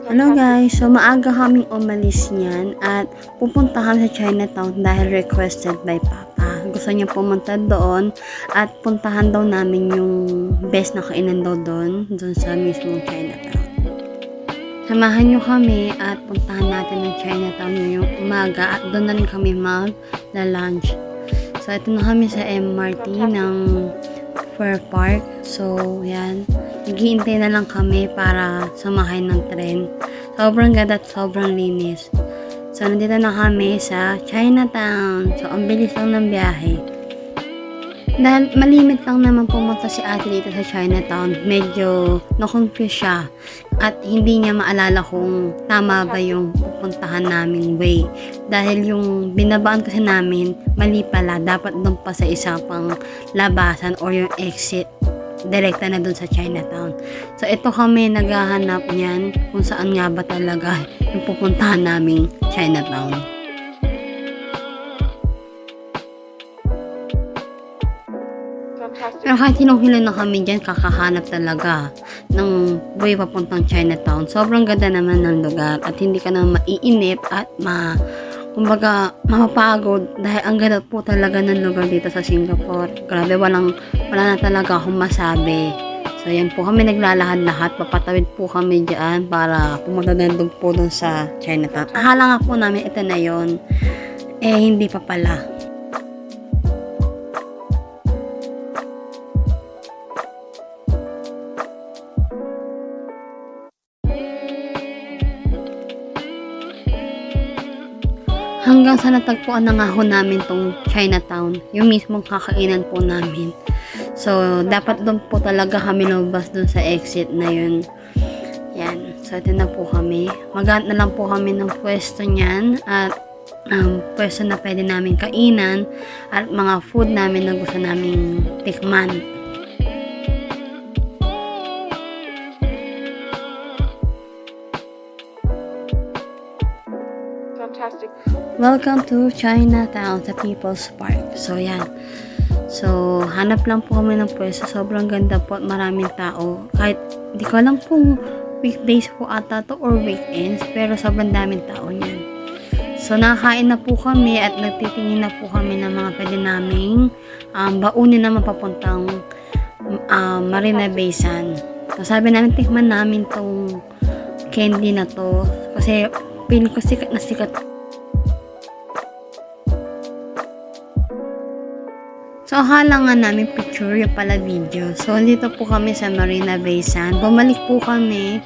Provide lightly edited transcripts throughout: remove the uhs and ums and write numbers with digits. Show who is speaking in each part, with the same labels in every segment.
Speaker 1: Hello guys, so maaga kaming umalis niyan at pupunta kami sa Chinatown dahil requested by Papa. Gusto niya pumunta doon at puntahan daw namin yung best na kainan daw doon sa mismong Chinatown. Samahan niyo kami at puntahan natin ng Chinatown ngayong umaga at doon na rin kami mag-lunch. So ito na kami sa MRT ng Fair Park. So yan. Naghihintay na lang kami para sumakay ng tren. Sobrang ganda at sobrang linis. So, nandito na kami sa Chinatown. So, ang bilis lang ng biyahe. Dahil malimit lang naman pumunta si ate dito sa Chinatown, medyo na-confuse siya. At hindi niya maalala kung tama ba yung pupuntahan naming way. Dahil yung binabaan kasi namin, mali pala. Dapat doon pa sa isa pang labasan or yung exit. Direkta na dun sa Chinatown. So, ito kami naghahanap niyan kung saan nga ba talaga yung pupuntahan naming Chinatown. Pero kahit hinong-hilo na kami dyan, kakahanap talaga ng way papuntang Chinatown. Sobrang ganda naman ng lugar at hindi ka na maiinip at kumbaga, mapapagod dahil ang ganda po talaga ng lugar dito sa Singapore. Grabe, wala na talaga akong masabi. So, yan po kami naglalahad-lahat. Papatawid po kami dyan para pumunta nandun po dun sa Chinatown. Akala nga po namin ito na yon. Hindi pa pala. Hanggang sa natagpuan na nga ho namin tong Chinatown, yung mismong kakainan po namin. So, dapat doon po talaga kami lumabas doon sa exit na yun. Yan. So, ito na po kami. Maghanap na lang po kami ng pwesto niyan at pwesto na pwede namin kainan at mga food namin na gusto naming tikman.
Speaker 2: Fantastic.
Speaker 1: Welcome to Chinatown sa People's Park. So, yan. So, hanap lang po kami ng pwesto. Sobrang ganda po at maraming tao. Kahit, di ko alam kung weekdays po ata to or weekends, pero sobrang daming tao niyan. So, nakakain na po kami at nagtitingin na po kami ng mga pwede naming baunin na mapapuntang Marina Bay Sands. So, sabi namin, tikman namin tong candy na to. Kasi, piling ko sikat na sikat. So, akala nga namin picture, yung pala video. So, dito po kami sa Marina Bay Sands. Bumalik po kami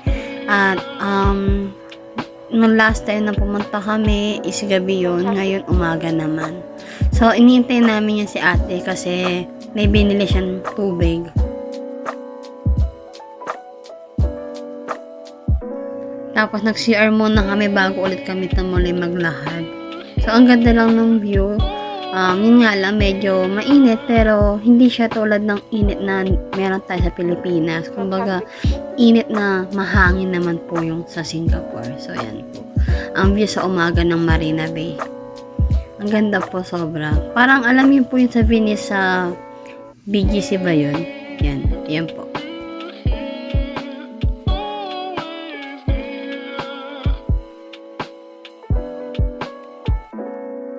Speaker 1: at nung last time na pumunta kami is gabi yun. Ngayon, umaga naman. So, iniintay namin yan si ate kasi may binili siyang tubig. Tapos, nag-CR muna kami bago ulit kami muli maglahad. So, ang ganda lang ng view. Yun nga lang, medyo mainit pero hindi siya tulad ng init na meron tayo sa Pilipinas. Kumbaga, init na mahangin naman po yung sa Singapore. So, yan po. Ang view sa umaga ng Marina Bay. Ang ganda po sobra. Parang alam niyo po yung sa Venice sa BGC ba yun? Yan. Yan po.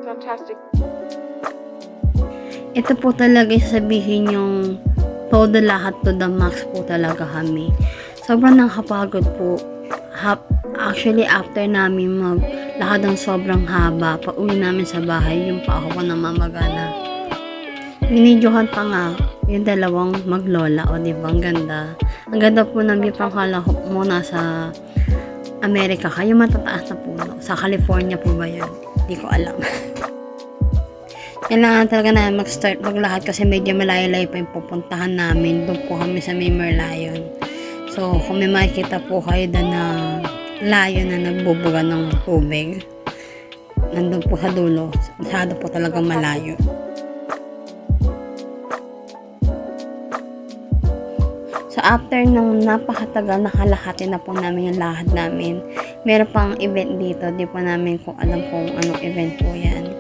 Speaker 2: Fantastic.
Speaker 1: Ito po talaga sasabihin yung todo lahat to the max po talaga kami. Sobrang nakakapagod po. Actually, after namin maglakad ng sobrang haba, pag uwi namin sa bahay, yung pa ako namamagana. Binidyohan pa nga yung dalawang maglola. O diba, ang ganda. Ang ganda po ng view, pangkala ko muna sa Amerika ka, yung matataas na puno. Sa California po ba yun? Hindi ko alam. Kailangan talaga na mag-start maglakad kasi medyo malayo-layo pa yung pupuntahan namin. Doon po kami sa may Merlion. So, kung may makikita po kayo doon na layo na nagbubuga ng tubig, nandun po sa dulo. Masyado po talaga malayo. So, after nung napakatagal, nakalahati na po namin yung lahad namin. Meron pang event dito. Di po namin kung alam kung anong event po yan.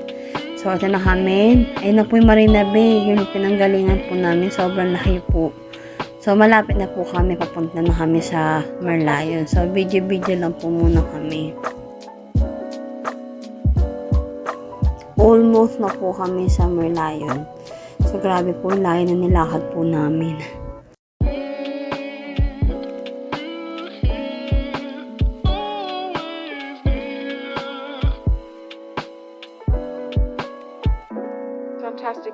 Speaker 1: So, ito na kami. Ayun na po yung Marina Bay. Yung pinanggalingan po namin. Sobrang laki po. So, malapit na po kami, papunta na kami sa Merlion. So, video-video lang po muna kami. Almost na po kami sa Merlion. So, grabe po, layo na nilakad po namin.
Speaker 2: Fantastic.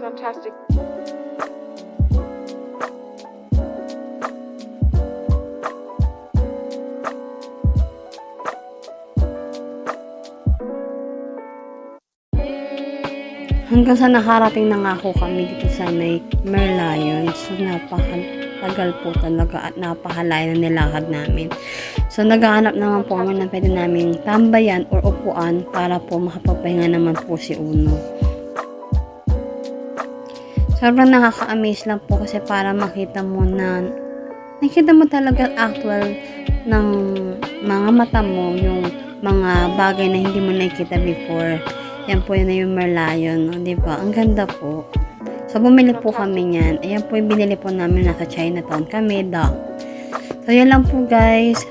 Speaker 2: Fantastic.
Speaker 1: Hanggang sa nakarating na nga ako kami dito sa may Merlion. So, napakatagal po talaga at napakalayo na nilakad namin. So, naghahanap naman po kami na pwede namin tambayan or upuan para po makapagpahinga naman po si Uno. Sobrang nakaka-amaze lang po kasi para makita mo talaga actual ng mga mata mo yung mga bagay na hindi mo nakikita before. Yan po yun na yung Merlion, no? Diba? Ang ganda po. So, bumili po kami niyan. Ayan po yung binili po namin nasa Chinatown kami, So, yan lang po guys.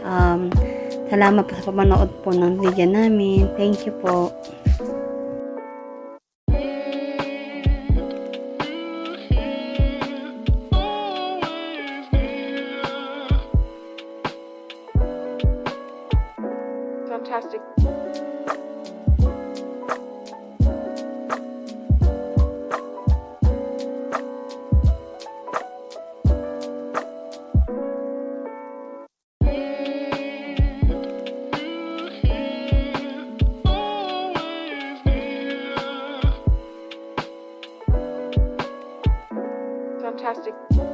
Speaker 1: Salamat po sa pamanood po ng video namin. Thank you po.
Speaker 2: Fantastic. Fantastic.